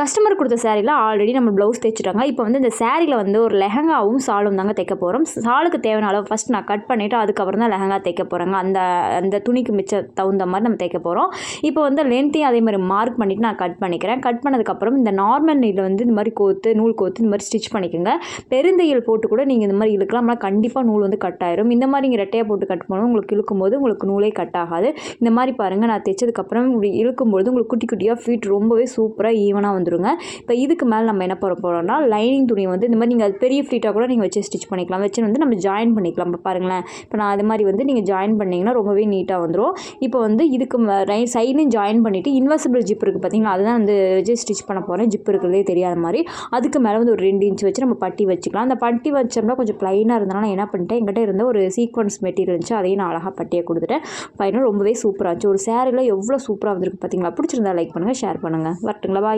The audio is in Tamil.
கஸ்டமர் கொடுத்த சாரியில் ஆல்ரெடி நம்ம ப்ளவுஸ் தைச்சிட்டாங்க. இப்போ வந்து இந்த சாரியில் வந்து ஒரு லெஹங்காவும் சாலும் தாங்க தைக்க போகிறோம். சாலுக்கு தேவையான அளவு ஃபஸ்ட் நான் கட் பண்ணிவிட்டு அதுக்கப்புறம் தான் லெஹங்கா தைக்க போகிறேங்க. அந்த துணிக்கு மிச்சம் தகுந்த மாதிரி நம்ம தைக்க போகிறோம். இப்போ வந்து லென்த்தையும் அதே மாதிரி மார்க் பண்ணிவிட்டு நான் கட் பண்ணிக்கிறேன். கட் பண்ணதுக்கப்புறம் இந்த நார்மல் நீடில் வந்து இந்த மாதிரி நூல் கோத்து இந்த மாதிரி ஸ்டிச் பண்ணிக்கோங்க. பெருந்தையல் போட்டு கூட நீங்கள் இந்த மாதிரி இழுக்கலாம். ஆனால் கண்டிப்பாக நூல் வந்து கட் ஆயிரும். இந்த மாதிரி நீங்கள் ரெட்டையாக போட்டு கட் பண்ணும்போது உங்களுக்கு இழுக்கும்போது உங்களுக்கு நூலே கட் ஆகாது. இந்த மாதிரி பாருங்கள், நான் தைச்சதுக்கப்புறம் இப்படி இழுக்கும்போது உங்களுக்கு குட்டி குட்டியாக ஃபீட் ரொம்பவே சூப்பராக ஈவனாக வந்துருங்க. இப்போ இதுக்கு மேலே நம்ம என்ன பண்ண போகிறோம்னா, லைனிங் துணி வந்து இந்த மாதிரி நீங்கள் அது பெரிய ஃப்ளீட்டாக கூட நீங்கள் வச்சு ஸ்டிச் பண்ணிக்கலாம். வச்சு வந்து நம்ம ஜாயின் பண்ணிக்கலாம். இப்போ பாருங்களேன், இப்போ நான் அது மாதிரி வந்து நீங்கள் ஜாயின் பண்ணிங்கன்னா ரொம்பவே நீட்டாக வந்துடும். இப்போ வந்து இதுக்கு சைட்லையும் ஜாயின் பண்ணிவிட்டு இன்வெர்சிபிள் ஜிப் இருக்குது பார்த்தீங்களா, அதுதான் வந்து வச்சு ஸ்டிச் பண்ண போகிறேன். ஜிப் இருக்கிறதே தெரியாத மாதிரி அதுக்கு மேலே வந்து ஒரு 2 இன்ச் வச்சு நம்ம பட்டி வச்சுக்கலாம். அந்த பட்டி வச்சோம்னா கொஞ்சம் ப்ளைனாக இருந்தனால நான் என்ன பண்ணிட்டேன், என்கிட்ட இருந்த ஒரு சீக்வன்ஸ் மெட்டீரியல் இருந்துச்சு, அதையும் நான் அழகாக பட்டியை கொடுத்துட்டேன். ஃபைனல் ரொம்பவே சூப்பராக இருந்துச்சு. ஒரு சாரியில் எவ்வளோ சூப்பராக வந்திருக்கு பார்த்தீங்களா. பிடிச்சிருந்தா லைக் பண்ணுங்கள், ஷேர் பண்ணுங்கள். வரட்டுங்களா, பாய்.